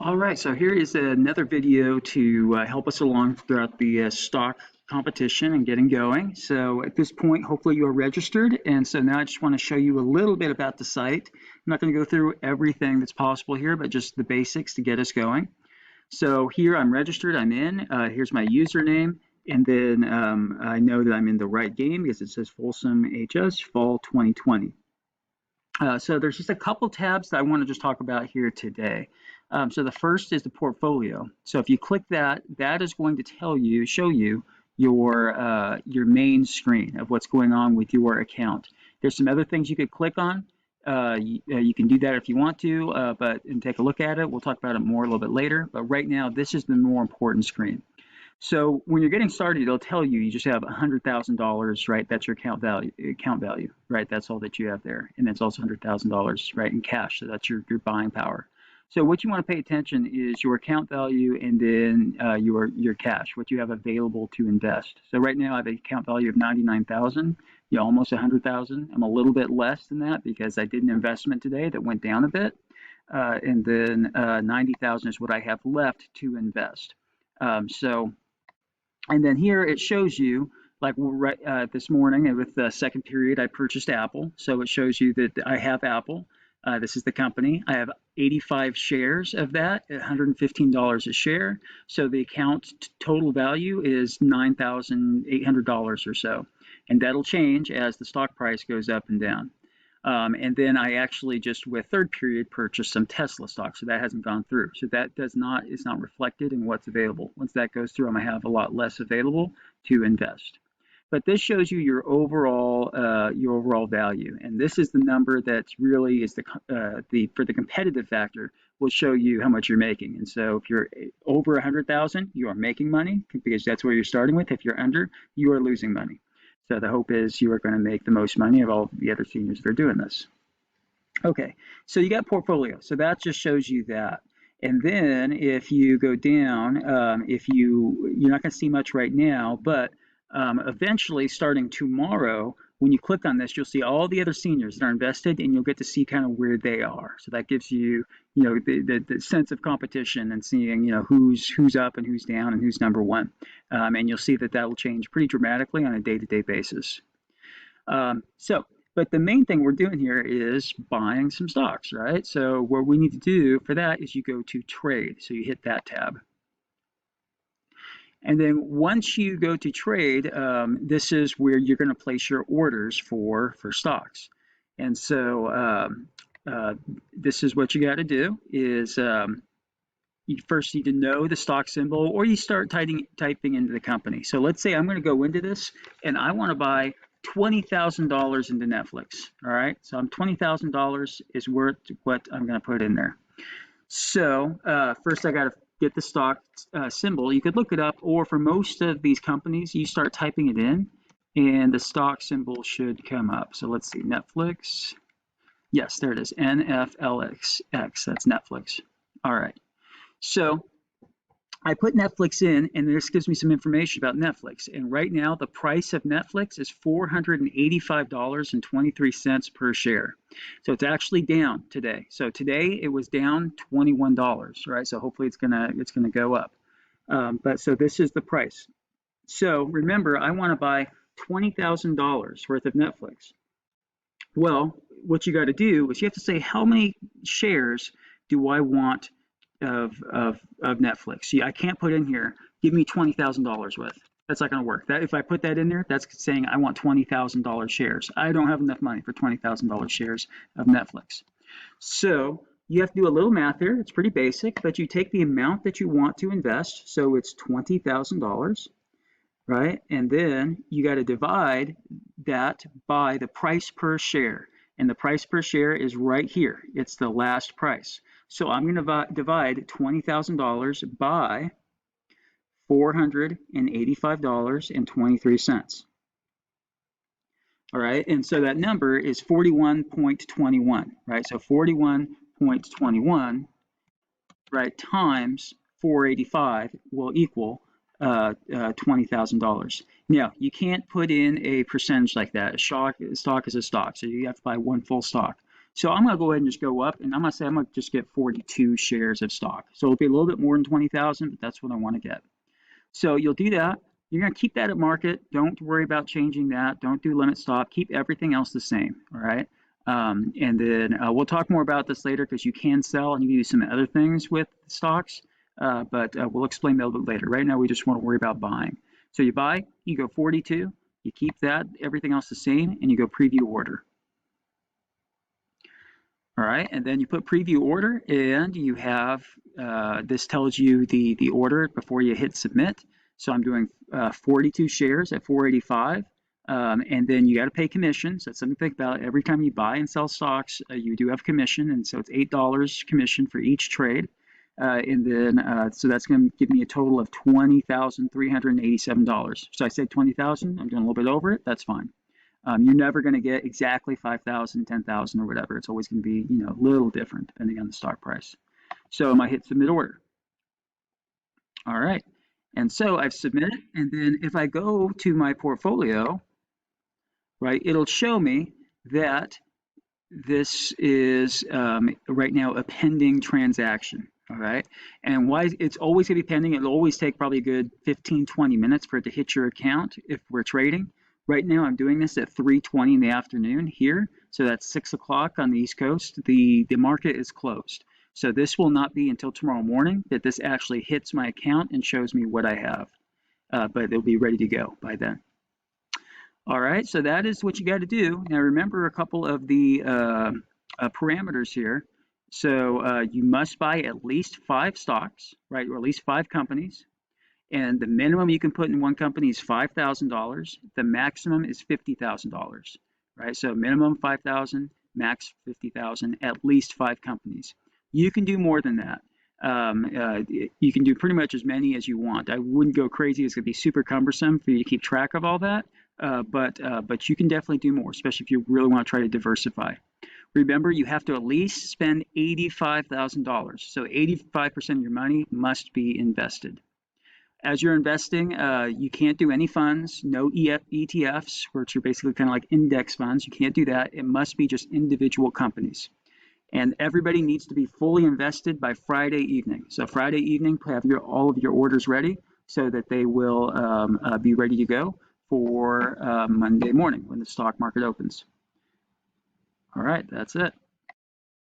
All right, so here is another video to help us along throughout the stock competition and getting going. So at this point, hopefully you are registered. And so now I just want to show you a little bit about the site. I'm not going to go through everything that's possible here, but just the basics to get us going. So here I'm registered, I'm in. Here's my username. And then I know that I'm in the right game because it says Folsom HS Fall 2020. So there's just a couple tabs that I want to just talk about here today. So the first is the portfolio. So if you click that, that is going to show you your main screen of what's going on with your account. There's some other things you could click on. You can do that if you want to, and take a look at it. We'll talk about it more a little bit later. But right now, this is the more important screen. So when you're getting started, it'll tell you just have $100,000, right? That's your account value, right? That's all that you have there. And it's also $100,000, right, in cash. So that's your buying power. So what you want to pay attention is your account value and then your cash, what you have available to invest. So right now I have an account value of 99,000, almost 100,000. I'm a little bit less than that because I did an investment today that went down a bit. And then 90,000 is what I have left to invest. And then here it shows you, like this morning with the second period, I purchased Apple. So it shows you that I have Apple. This is the company. I have 85 shares of that at $115 a share. So the account total value is $9,800 or so. And that'll change as the stock price goes up and down. And then I actually just with third period purchased some Tesla stock, so that hasn't gone through. So that is not reflected in what's available. Once that goes through, I'm gonna have a lot less available to invest. But this shows you your overall value, and this is the number that's really is for the competitive factor will show you how much you're making. And so if you're over 100,000, you are making money because that's where you're starting with. If you're under, you are losing money. So the hope is you are going to make the most money of all the other seniors that are doing this. Okay, so you got portfolio. So that just shows you that. And then if you go down, you're not going to see much right now, but eventually starting tomorrow, when you click on this, you'll see all the other seniors that are invested and you'll get to see kind of where they are. So that gives you, the sense of competition and seeing, who's up and who's down and who's number one. And you'll see that will change pretty dramatically on a day-to-day basis. But the main thing we're doing here is buying some stocks, right? So what we need to do for that is you go to trade. So you hit that tab. And then once you go to trade, this is where you're going to place your orders for stocks. And so this is what you got to do is you first need to know the stock symbol, or you start typing into the company. So let's say I'm going to go into this and I want to buy $20,000 into Netflix. All right, so $20,000 is worth what I'm going to put in there. So first I got to get the stock symbol. You could look it up, or for most of these companies, you start typing it in and the stock symbol should come up. So let's see, Netflix. Yes, there it is, NFLX. That's Netflix. All right. So I put Netflix in, and this gives me some information about Netflix. And right now, the price of Netflix is $485.23 per share. So it's actually down today. So today it was down $21, right? So hopefully it's gonna go up. But so this is the price. So remember, I want to buy $20,000 worth of Netflix. Well, what you got to do is you have to say how many shares do I want of Netflix. See, I can't put in here, give me $20,000 worth. That's not going to work. That if I put that in there, that's saying I want $20,000 shares. I don't have enough money for $20,000 shares of Netflix. So you have to do a little math here. It's pretty basic, but you take the amount that you want to invest. So it's $20,000, right? And then you got to divide that by the price per share. And the price per share is right here. It's the last price. So I'm going to divide $20,000 by $485.23. All right, and so that number is 41.21, right? So 41.21, right, times 485 will equal $20,000. Now, you can't put in a percentage like that. A stock is a stock, so you have to buy one full stock. So I'm going to go ahead and just go up, and I'm going to say I'm going to just get 42 shares of stock. So it'll be a little bit more than 20,000, but that's what I want to get. So you'll do that. You're going to keep that at market. Don't worry about changing that. Don't do limit stop. Keep everything else the same. All right. And then we'll talk more about this later because you can sell and you can do some other things with stocks, but we'll explain that a little bit later. Right now, we just want to worry about buying. So you buy, you go 42, you keep that, everything else the same, and you go preview order. All right, and then you put preview order, and you have this tells you the order before you hit submit. So I'm doing 42 shares at 485, and then you got to pay commission. So that's something to think about. Every time you buy and sell stocks, you do have commission, and so it's $8 commission for each trade. And then so that's going to give me a total of $20,387. So I said 20,000. I'm doing a little bit over it. That's fine. You're never going to get exactly 5,000, 10,000, or whatever. It's always going to be, a little different depending on the stock price. So I hit submit order. All right. And so I've submitted, and then if I go to my portfolio, right, it'll show me that this is right now a pending transaction. All right. And why it's always going to be pending, it'll always take probably a good 15, 20 minutes for it to hit your account if we're trading. Right now, I'm doing this at 3:20 in the afternoon here. So that's 6 o'clock on the East Coast. The market is closed. So this will not be until tomorrow morning that this actually hits my account and shows me what I have. But it'll be ready to go by then. All right, so that is what you got to do. Now remember a couple of the parameters here. So you must buy at least 5 stocks, right, or at least 5 companies. And the minimum you can put in one company is $5,000. The maximum is $50,000, right? So minimum 5,000, max 50,000, at least 5 companies. You can do more than that. You can do pretty much as many as you want. I wouldn't go crazy. It's going to be super cumbersome for you to keep track of all that. But you can definitely do more, especially if you really want to try to diversify. Remember, you have to at least spend $85,000. So 85% of your money must be invested. As you're investing, you can't do any funds, no ETFs, which are basically kind of like index funds. You can't do that. It must be just individual companies. And everybody needs to be fully invested by Friday evening. So Friday evening, have all of your orders ready so that they will be ready to go for Monday morning when the stock market opens. All right, that's it.